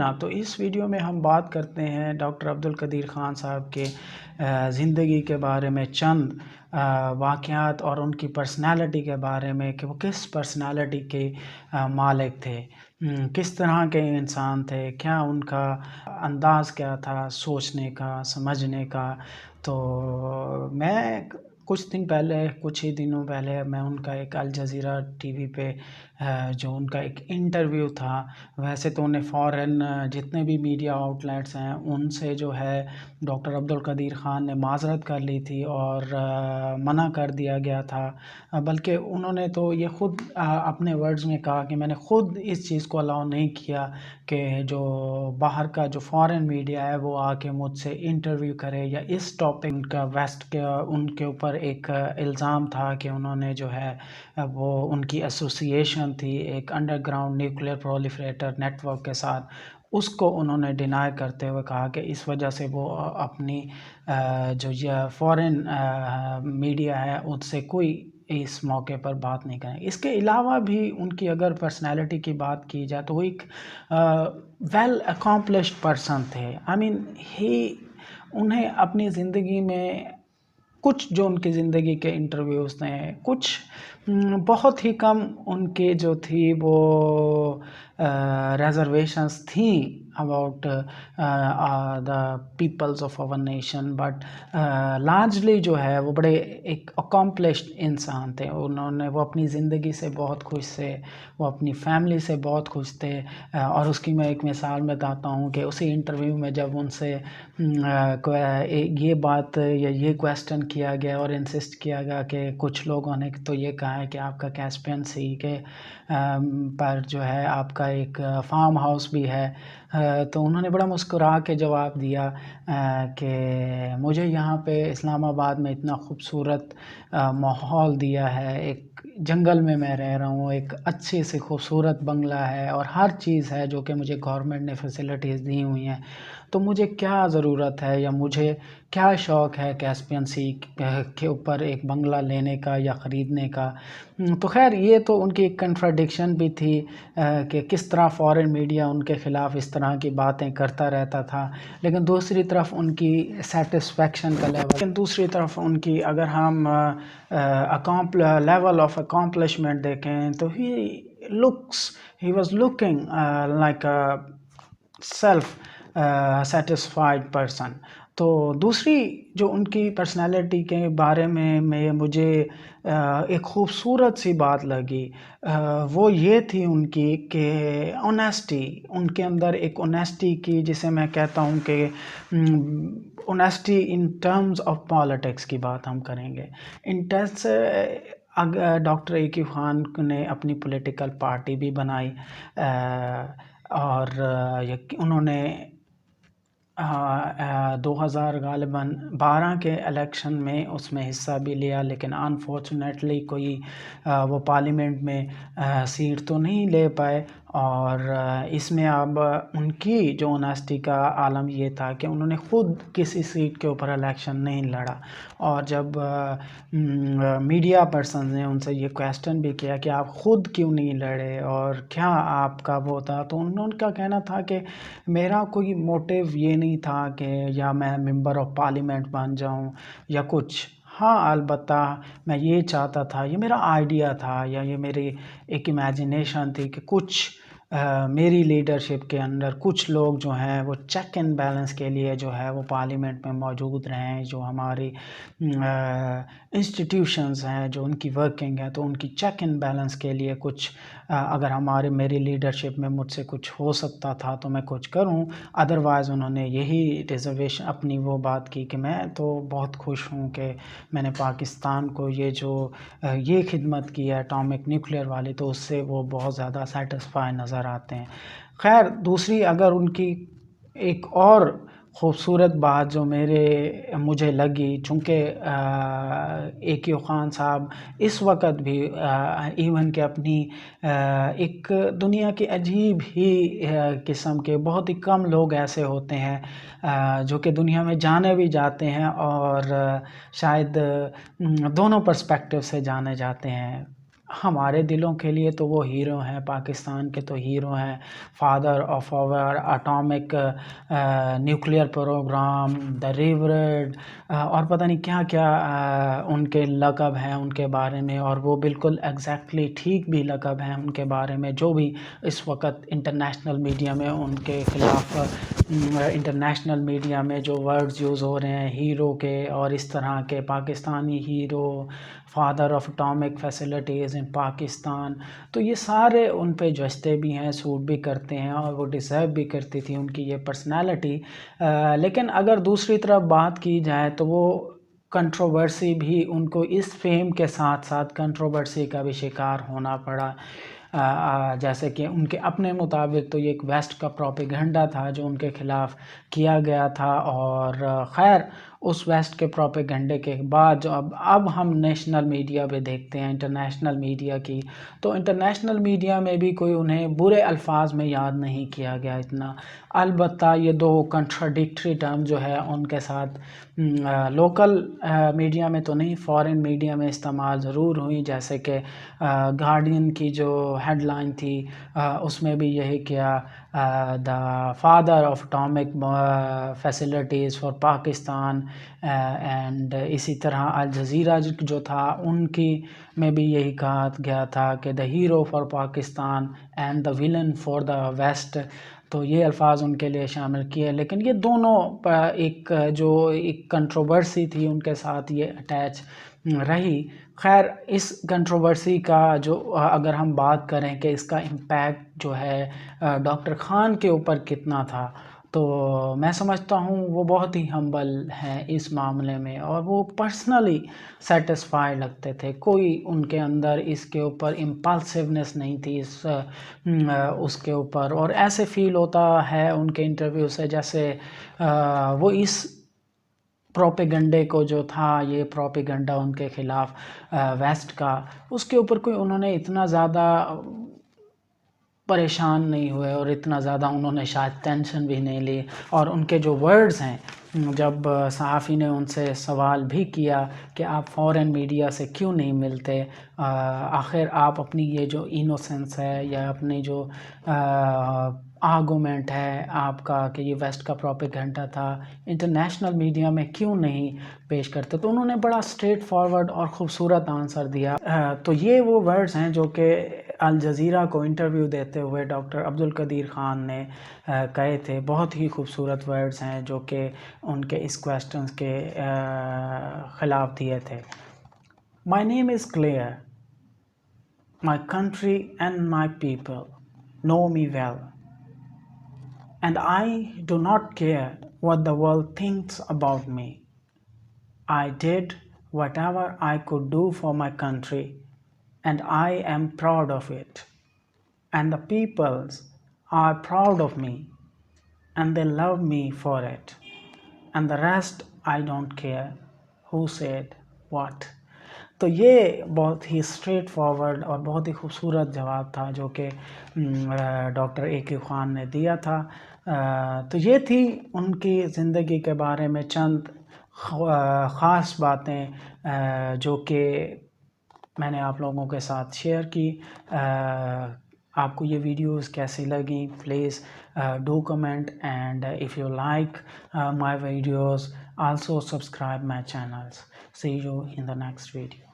ناظرین، تو اس ویڈیو میں ہم بات کرتے ہیں ڈاکٹر عبدالقدیر خان صاحب کے زندگی کے بارے میں، چند واقعات اور ان کی پرسنالٹی کے بارے میں کہ وہ کس پرسنالٹی کے مالک تھے، کس طرح کے انسان تھے، کیا ان کا انداز کیا تھا سوچنے کا، سمجھنے کا۔ تو میں کچھ ہی دنوں پہلے میں ان کا ایک الجزیرہ ٹی وی پہ جو ان کا ایک انٹرویو تھا، ویسے تو انہیں فوراً جتنے بھی میڈیا آؤٹلیٹس ہیں ان سے جو ہے ڈاکٹر عبدالقدیر خان نے معذرت کر لی تھی اور منع کر دیا گیا تھا، بلکہ انہوں نے تو یہ خود اپنے ورڈز میں کہا کہ میں نے خود اس چیز کو الاؤ نہیں کیا کہ جو باہر کا جو فارن میڈیا ہے وہ آ کے مجھ سے انٹرویو کرے یا اس ٹاپک کا ویسٹ کے ان کے اوپر ایک الزام تھا کہ انہوں نے جو ہے وہ ان کی ایسوسیشن تھی ایک underground nuclear proliferator network کے ساتھ، اس کو انہوں نے ڈینائی کرتے ہوئے کہا کہ اس وجہ سے وہ اپنی جو یہ فارن میڈیا ہے ان سے کوئی اس موقع پر بات نہیں کریں۔ اس کے علاوہ بھی ان کی اگر پرسنالٹی کی بات کی جائے تو وہ ایک ویل اکامپلشڈ پرسن تھے۔ انہیں اپنی زندگی میں کچھ جو ان کی زندگی کے انٹرویوز تھے، کچھ بہت ہی کم ان کے جو تھی وہ ریزرویشنز تھیں about the peoples of our nation, but largely جو ہے وہ بڑے ایک اکامپلشڈ انسان تھے۔ وہ اپنی زندگی سے بہت خوش تھے، وہ اپنی فیملی سے بہت خوش تھے، اور اس کی میں ایک مثال بتاتا ہوں کہ اسی انٹرویو میں جب ان سے یہ بات یا یہ کویسچن کیا گیا اور انسسٹ کیا گیا کہ کچھ لوگوں نے تو یہ کہا ہے کہ آپ کا کیسپین سی کے پر جو ہے آپ کا ایک فارم ہاؤس بھی ہے، تو انہوں نے بڑا مسکرا کے جواب دیا کہ مجھے یہاں پہ اسلام آباد میں اتنا خوبصورت ماحول دیا ہے، ایک جنگل میں رہ رہا ہوں، ایک اچھی سی خوبصورت بنگلہ ہے اور ہر چیز ہے جو کہ مجھے گورنمنٹ نے فیسلٹیز دی ہوئی ہیں، تو مجھے کیا ضرورت ہے یا مجھے کیا شوق ہے کیسپین سی کے اوپر ایک بنگلہ لینے کا یا خریدنے کا۔ تو خیر یہ تو ان کی ایک کنٹراڈکشن بھی تھی کہ کس طرح فارن میڈیا ان کے خلاف اس طرح کی باتیں کرتا رہتا تھا، لیکن دوسری طرف ان کی سیٹسفیکشن کا لیول، دوسری طرف ان کی اگر ہم لیول آف اکامپلشمنٹ دیکھیں تو he was looking like self satisfied person. تو دوسری جو ان کی پرسنالٹی کے بارے میں مجھے ایک خوبصورت سی بات لگی وہ یہ تھی ان کی کہ آنیسٹی، ان کے اندر ایک آنیسٹی کی جسے میں کہتا ہوں کہ honesty in terms of politics کی بات ہم کریں گے۔ ڈاکٹر ایکیو خان نے اپنی پولیٹیکل پارٹی بھی بنائی اور انہوں نے 2012 کے الیکشن میں اس میں حصہ بھی لیا، لیکن انفارچونیٹلی کوئی وہ پارلیمنٹ میں سیٹ تو نہیں لے پائے، اور اس میں اب ان کی جو آنیسٹی کا عالم یہ تھا کہ انہوں نے خود کسی سیٹ کے اوپر الیکشن نہیں لڑا، اور جب میڈیا پرسنز نے ان سے یہ کویسچن بھی کیا کہ آپ خود کیوں نہیں لڑے اور کیا آپ کا وہ تھا، تو انہوں کا کہنا تھا کہ میرا کوئی موٹیو یہ نہیں تھا کہ یا میں ممبر آف پارلیمنٹ بن جاؤں یا کچھ، ہاں البتہ میں یہ چاہتا تھا، یہ میرا آئیڈیا تھا یا یہ میری ایک امیجنیشن تھی کہ کچھ میری لیڈرشپ کے اندر کچھ لوگ جو ہیں وہ چیک اینڈ بیلنس کے لیے جو ہے وہ پارلیمنٹ میں موجود رہیں، جو ہماری انسٹیٹیوشنز ہیں جو ان کی ورکنگ ہے تو ان کی چیک اینڈ بیلنس کے لیے کچھ اگر میری لیڈرشپ میں مجھ سے کچھ ہو سکتا تھا تو میں کچھ کروں، ادروائز انہوں نے یہی ریزرویشن اپنی وہ بات کی کہ میں تو بہت خوش ہوں کہ میں نے پاکستان کو یہ خدمت کی ہے اٹامک نیوکلیئر والی، تو اس سے وہ بہت زیادہ سیٹسفائی نظر آتے ہیں۔ خیر دوسری اگر ان کی ایک اور خوبصورت بات جو مجھے لگی، چونکہ ایکیو خان صاحب اس وقت بھی ایون کہ اپنی ایک دنیا کی عجیب ہی قسم کے بہت ہی کم لوگ ایسے ہوتے ہیں جو کہ دنیا میں جانے بھی جاتے ہیں اور شاید دونوں پرسپیکٹیو سے جانے جاتے ہیں۔ ہمارے دلوں کے لیے تو وہ ہیرو ہیں، پاکستان کے تو ہیرو ہیں، father of our atomic nuclear programme, the revered, اور پتہ نہیں کیا کیا ان کے لقب ہیں ان کے بارے میں، اور وہ بالکل ایگزیکٹلی ٹھیک بھی لقب ہیں ان کے بارے میں، جو بھی اس وقت انٹرنیشنل میڈیا میں ان کے خلاف انٹرنیشنل میڈیا میں جو ورڈز یوز ہو رہے ہیں ہیرو کے اور اس طرح کے، Pakistani hero, father of atomic facilities in Pakistan, تو یہ سارے ان پہ جچتے بھی ہیں، سوٹ بھی کرتے ہیں، اور وہ ڈیزرو بھی کرتی تھی ان کی یہ پرسنالٹی۔ لیکن اگر دوسری طرف بات کی جائے تو وہ کنٹروورسی بھی ان کو اس فیم کے ساتھ ساتھ کنٹروورسی کا بھی شکار ہونا پڑا، جیسے کہ ان کے اپنے مطابق تو یہ ایک ویسٹ کا پروپیگنڈا تھا جو ان کے خلاف کیا گیا تھا، اور خیر اس ویسٹ کے پروپیگنڈے کے بعد جو اب ہم نیشنل میڈیا پہ دیکھتے ہیں، انٹرنیشنل میڈیا کی، تو انٹرنیشنل میڈیا میں بھی کوئی انہیں برے الفاظ میں یاد نہیں کیا گیا اتنا، البتہ یہ دو کنٹراڈکٹری ٹرم جو ہے ان کے ساتھ لوکل میڈیا میں تو نہیں، فارن میڈیا میں استعمال ضرور ہوئی، جیسے کہ گارڈین کی جو ہیڈ لائن تھی اس میں بھی یہی کیا، the father of atomic facilities for Pakistan, and اسی طرح الجزیرہ جو تھا ان کی میں بھی یہی کہا گیا تھا کہ the hero for Pakistan and the villain for the west, تو یہ الفاظ ان کے لیے شامل کیے، لیکن یہ دونوں ایک کنٹروورسی تھی ان کے ساتھ یہ اٹیچ رہی۔ خیر اس کنٹروورسی کا جو اگر ہم بات کریں کہ اس کا امپیکٹ جو ہے ڈاکٹر خان کے اوپر کتنا تھا، تو میں سمجھتا ہوں وہ بہت ہی ہمبل ہیں اس معاملے میں، اور وہ پرسنلی سیٹسفائی لگتے تھے، کوئی ان کے اندر اس کے اوپر امپلسونیس نہیں تھی اس کے اوپر، اور ایسے فیل ہوتا ہے ان کے انٹرویو سے جیسے وہ اس پروپیگنڈے کو جو تھا، یہ پروپیگنڈا ان کے خلاف ویسٹ کا، اس کے اوپر کوئی انہوں نے اتنا زیادہ پریشان نہیں ہوئے، اور اتنا زیادہ انہوں نے شاید ٹینشن بھی نہیں لی، اور ان کے جو ورڈز ہیں جب صحافی نے ان سے سوال بھی کیا کہ آپ فورن میڈیا سے کیوں نہیں ملتے، آخر آپ اپنی یہ جو اینوسنس ہے یا اپنی جو آرگومنٹ ہے آپ کا کہ یہ ویسٹ کا پروپیگنڈا تھا، انٹرنیشنل میڈیا میں کیوں نہیں پیش کرتے، تو انہوں نے بڑا اسٹریٹ فارورڈ اور خوبصورت آنسر دیا۔ تو یہ وہ ورڈز ہیں جو کہ الجزیرہ کو انٹرویو دیتے ہوئے ڈاکٹر عبدالقدیر خان نے کہے تھے، بہت ہی خوبصورت ورڈز ہیں جو کہ ان کے اس کویسچنز کے خلاف دیے تھے۔ My name is clear. My country and my people know me well. And I do not care what the world thinks about me. I did whatever I could do for my country, and I am proud of it. And the peoples are proud of me, and they love me for it. And the rest I don't care who said what. تو یہ بہت ہی straight forward اور بہت ہی خوبصورت جواب تھا جو کہ ڈاکٹر اے کے خان نے دیا تھا۔ تو یہ تھی ان کی زندگی کے بارے میں چند خاص باتیں جو کہ میں نے آپ لوگوں کے ساتھ شیئر کی۔ آپ کو یہ ویڈیوز کیسی لگیں؟ Please do comment, and if you like my videos, also subscribe my channels. See you in the next video.